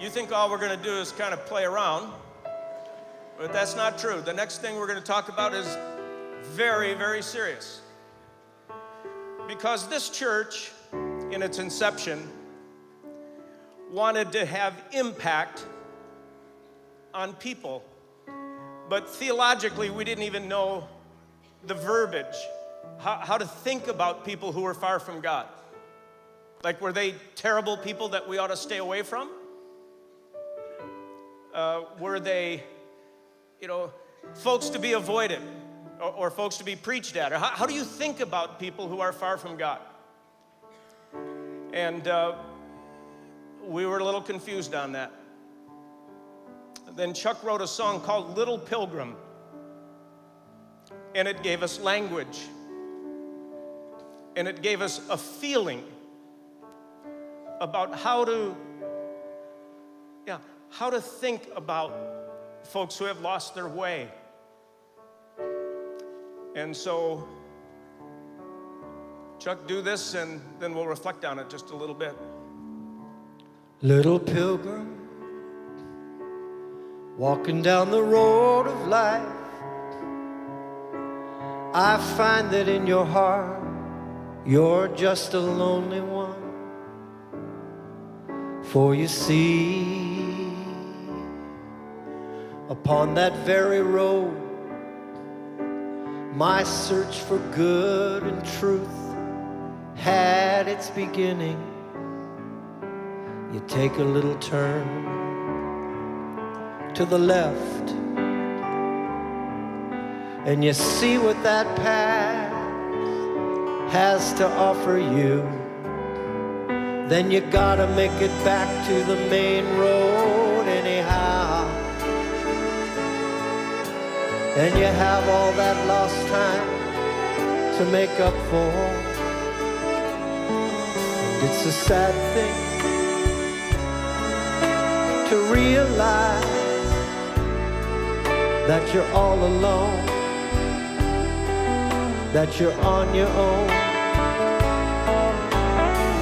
You think all we're going to do is kind of play around, but that's not true. The next thing we're going to talk about is very, very serious. Because this church, in its inception, wanted to have impact on people. But theologically, we didn't even know the verbiage, how to think about people who were far from God. Like, were they terrible people that we ought to stay away from? Were they, folks to be avoided or folks to be preached at? Or how do you think about people who are far from God? And we were a little confused on that. Then Chuck wrote a song called Little Pilgrim, and it gave us language, and it gave us a feeling about how to think about folks who have lost their way. And so, Chuck, do this, and then we'll reflect on it just a little bit. Little pilgrim, walking down the road of life, I find that in your heart, you're just a lonely one. For you see, upon that very road, my search for good and truth had its beginning. You take a little turn to the left, and you see what that path has to offer you. Then you gotta make it back to the main road anyhow. And you have all that lost time to make up for. And it's a sad thing to realize that you're all alone, that you're on your own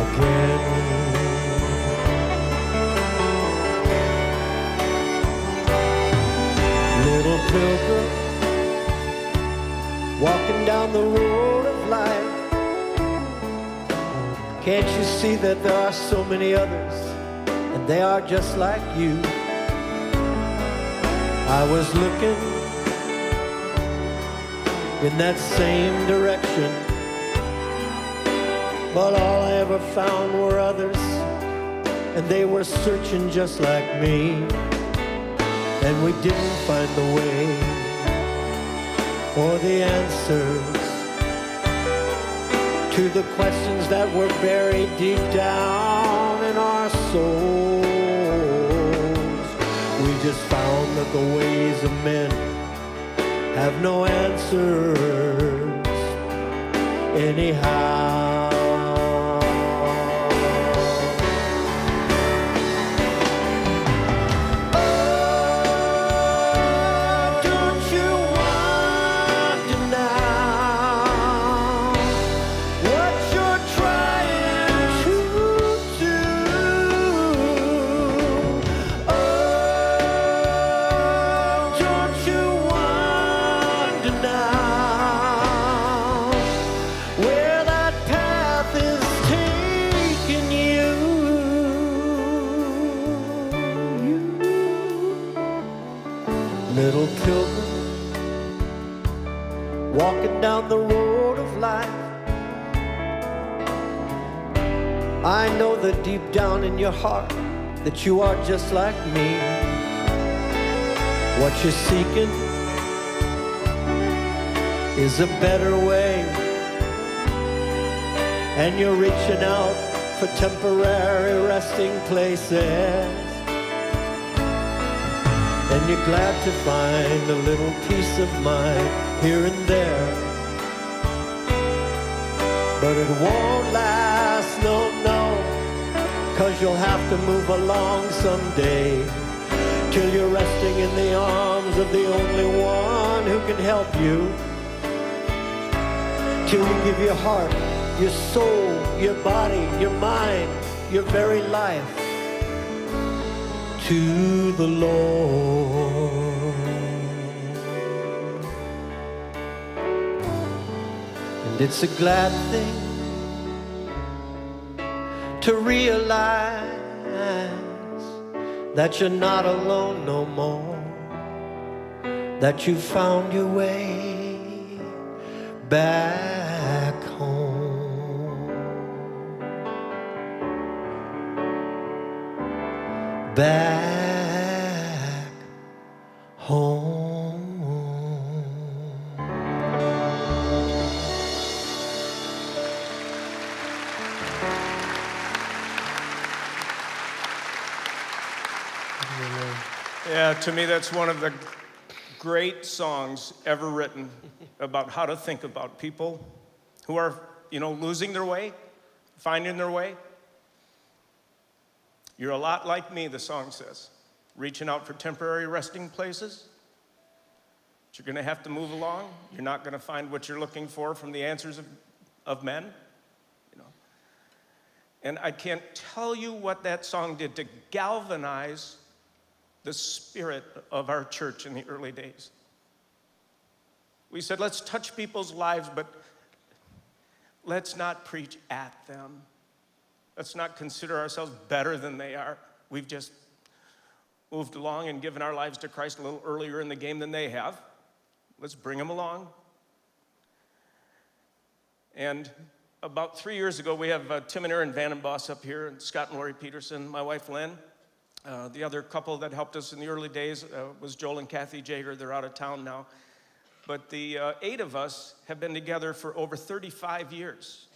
again. Little pilgrim, walking down the road of life, can't you see that there are so many others, and they are just like you? I was looking in that same direction, but all I ever found were others, and they were searching just like me, and we didn't find the way or the answers to the questions that were buried deep down in our souls. We just found that the ways of men have no answers anyhow. Little pilgrim, walking down the road of life, I know that deep down in your heart that you are just like me. What you're seeking is a better way, and you're reaching out for temporary resting places. And you're glad to find a little peace of mind here and there. But it won't last, no, 'cause you'll have to move along someday, till you're resting in the arms of the only one who can help you. Till you give your heart, your soul, your body, your mind, your very life to the Lord. And it's a glad thing to realize that you're not alone no more, that you found your way back home, back home. Yeah, to me, that's one of the great songs ever written about how to think about people who are, losing their way, finding their way. You're a lot like me, the song says, reaching out for temporary resting places. But you're going to have to move along. You're not going to find what you're looking for from the answers of men. And I can't tell you what that song did to galvanize the spirit of our church in the early days. We said, let's touch people's lives, but let's not preach at them. Let's not consider ourselves better than they are. We've just moved along and given our lives to Christ a little earlier in the game than they have. Let's bring them along. And about 3 years ago, we have Tim and Aaron Vandenboss up here, and Scott and Lori Peterson, my wife Lynn. The other couple that helped us in the early days was Joel and Kathy Jager. They're out of town now. But the 8 of us have been together for over 35 years.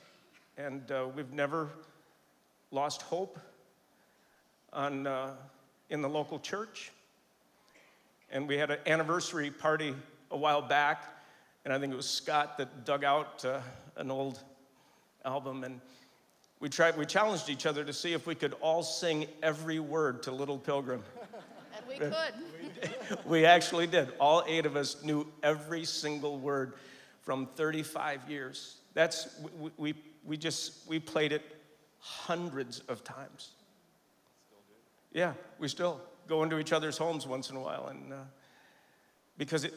And we've never lost hope in the local church. And we had an anniversary party a while back. And I think it was Scott that dug out an old album. And we challenged each other to see if we could all sing every word to Little Pilgrim. And we could. We actually did. All 8 of us knew every single word from 35 years. We played it hundreds of times. Still do? Yeah, we still go into each other's homes once in a while, and because it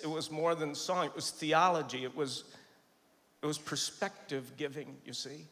was more than song. It was theology. It was perspective giving, you see.